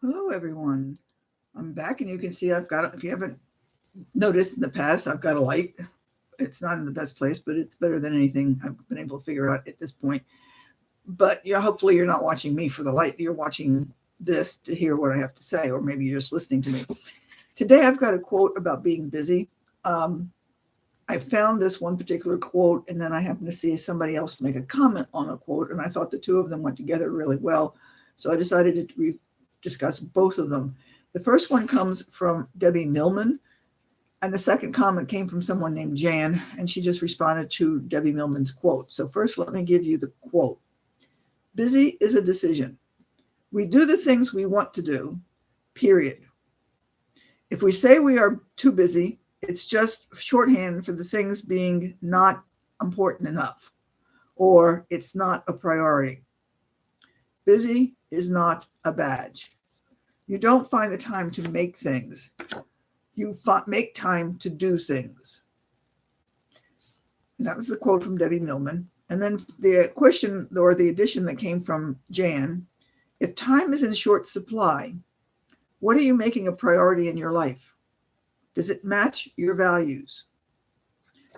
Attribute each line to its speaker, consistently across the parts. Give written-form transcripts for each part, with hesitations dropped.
Speaker 1: Hello, everyone. I'm back, and you can see I've got, if you haven't noticed in the past, I've got a light. It's not in the best place, but it's better than anything I've been able to figure out at this point. But yeah, hopefully you're not watching me for the light. You're watching this to hear what I have to say, or maybe you're just listening to me. Today, I've got a quote about being busy. Um, I found this one particular quote, and then I happened to see somebody else make a comment on a quote, and I thought the two of them went together really well. So I decided to discuss both of them. The first one comes from Debbie Millman, and the second comment came from someone named Jan, and she just responded to Debbie Millman's quote. So, first, let me give you the quote. Busy is a decision. We do the things we want to do, period. If we say we are too busy, it's just shorthand for the things being not important enough, or it's not a priority. Busy is not a badge. You don't find the time to make things. You make time to do things. And that was the quote from Debbie Millman. And then the question or the addition that came from Jan, if time is in short supply, what are you making a priority in your life? Does it match your values?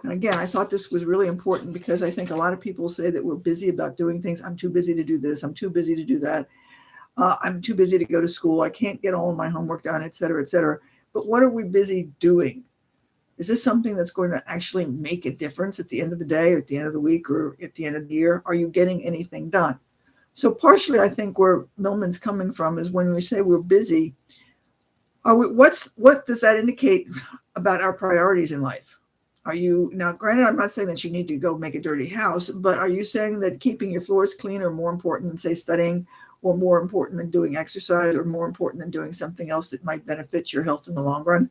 Speaker 1: And again, I thought this was really important because I think a lot of people say that we're busy about doing things. I'm too busy to do this. I'm too busy to do that. I'm too busy to go to school. I can't get all of my homework done, et cetera, et cetera. But what are we busy doing? Is this something that's going to actually make a difference at the end of the day or at the end of the week or at the end of the year? Are you getting anything done? So partially, I think where Millman's coming from is when we say we're busy, what does that indicate about our priorities in life? Are you, now granted, I'm not saying that you need to go make a dirty house, but are you saying that keeping your floors clean are more important than, say, studying, or more important than doing exercise, or more important than doing something else that might benefit your health in the long run?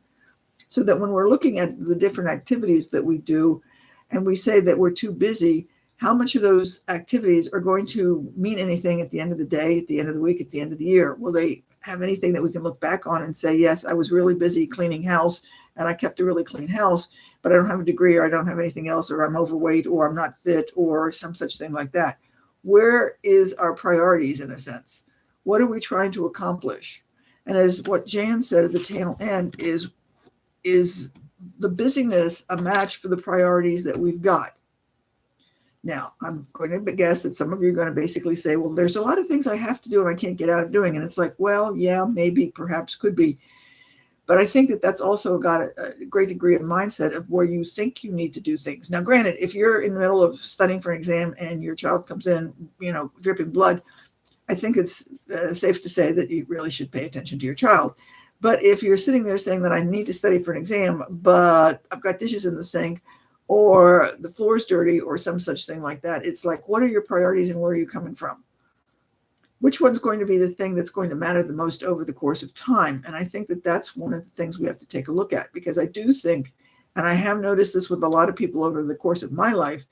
Speaker 1: So that when we're looking at the different activities that we do and we say that we're too busy, how much of those activities are going to mean anything at the end of the day, at the end of the week, at the end of the year? Will they have anything that we can look back on and say, yes, I was really busy cleaning house and I kept a really clean house, but I don't have a degree or I don't have anything else, or I'm overweight or I'm not fit or some such thing like that? Where is our priorities in a sense? What are we trying to accomplish? And as what Jan said at the tail end is the busyness a match for the priorities that we've got? Now, I'm going to guess that some of you are going to basically say, well, there's a lot of things I have to do and I can't get out of doing. And it's like, well, yeah, maybe, perhaps, could be. But I think that that's also got a great degree of mindset of where you think you need to do things. Now, granted, if you're in the middle of studying for an exam and your child comes in, dripping blood, I think it's safe to say that you really should pay attention to your child. But if you're sitting there saying that I need to study for an exam, but I've got dishes in the sink, or the floor's dirty, or some such thing like that, it's like, what are your priorities and where are you coming from? Which one's going to be the thing that's going to matter the most over the course of time? And I think that that's one of the things we have to take a look at, because I do think, and I have noticed this with a lot of people over the course of my life,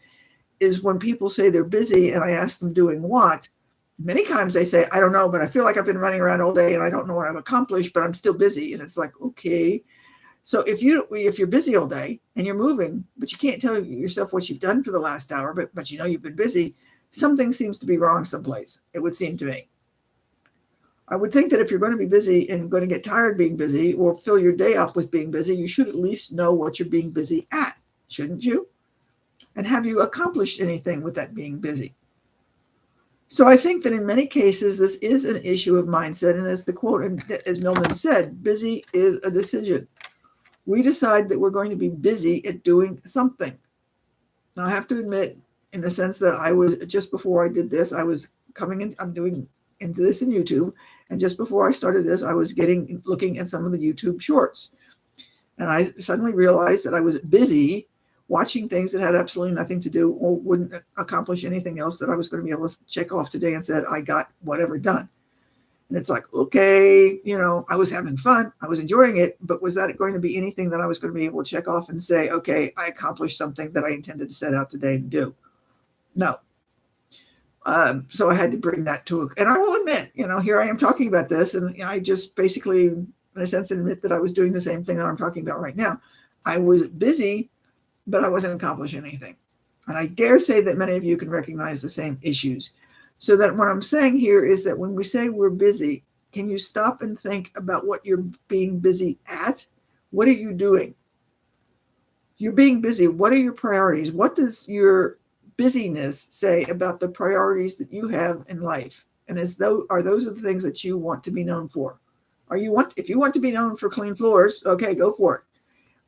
Speaker 1: is when people say they're busy and I ask them doing what, many times they say, I don't know, but I feel like I've been running around all day and I don't know what I've accomplished, but I'm still busy. And it's like, okay. So if you're busy all day and you're moving, but you can't tell yourself what you've done for the last hour, but you've been busy, something seems to be wrong someplace, it would seem to me. I would think that if you're going to be busy and going to get tired being busy or fill your day up with being busy, you should at least know what you're being busy at, shouldn't you? And have you accomplished anything with that being busy? So I think that in many cases, this is an issue of mindset. And as the quote, and as Millman said, busy is a decision. We decide that we're going to be busy at doing something. Now, I have to admit, in the sense that I was, just before I did this, I was coming in, I'm doing into this in YouTube. And just before I started this, I was looking at some of the YouTube shorts. And I suddenly realized that I was busy watching things that had absolutely nothing to do or wouldn't accomplish anything else that I was going to be able to check off today and said, I got whatever done. And it's like, okay, I was having fun. I was enjoying it. But was that going to be anything that I was going to be able to check off and say, okay, I accomplished something that I intended to set out today and do? No. So I had to bring that to and I will admit, here I am talking about this. And I just basically, in a sense, admit that I was doing the same thing that I'm talking about right now. I was busy, but I wasn't accomplishing anything. And I dare say that many of you can recognize the same issues. So that what I'm saying here is that when we say we're busy, can you stop and think about what you're being busy at? What are you doing? You're being busy. What are your priorities? What does your busyness say about the priorities that you have in life? And as though are those are the things that you want to be known for? If you want to be known for clean floors, okay, go for it.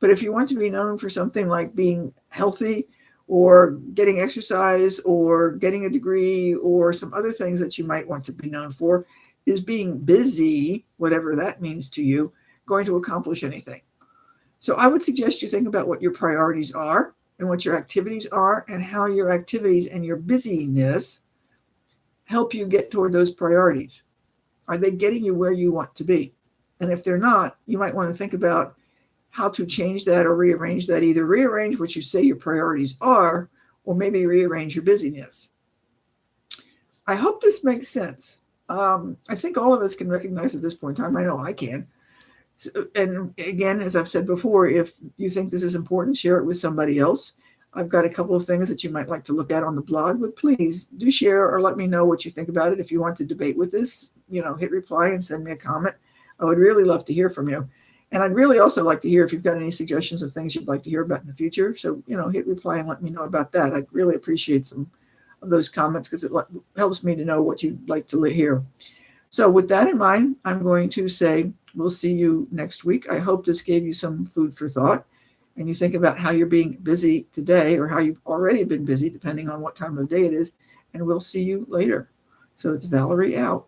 Speaker 1: But if you want to be known for something like being healthy or getting exercise or getting a degree or some other things that you might want to be known for, is being busy, whatever that means to you, going to accomplish anything? So I would suggest you think about what your priorities are and what your activities are and how your activities and your busyness help you get toward those priorities. Are they getting you where you want to be? And if they're not, you might want to think about how to change that or rearrange that. Either rearrange what you say your priorities are, or maybe rearrange your busyness. I hope this makes sense. I think all of us can recognize at this point in time, I know I can. So, and again, as I've said before, if you think this is important, share it with somebody else. I've got a couple of things that you might like to look at on the blog, but please do share or let me know what you think about it. If you want to debate with this, hit reply and send me a comment. I would really love to hear from you. And I'd really also like to hear if you've got any suggestions of things you'd like to hear about in the future. So, hit reply and let me know about that. I'd really appreciate some of those comments because it helps me to know what you'd like to hear. So with that in mind, I'm going to say we'll see you next week. I hope this gave you some food for thought and you think about how you're being busy today or how you've already been busy, depending on what time of day it is. And we'll see you later. So it's Valerie out.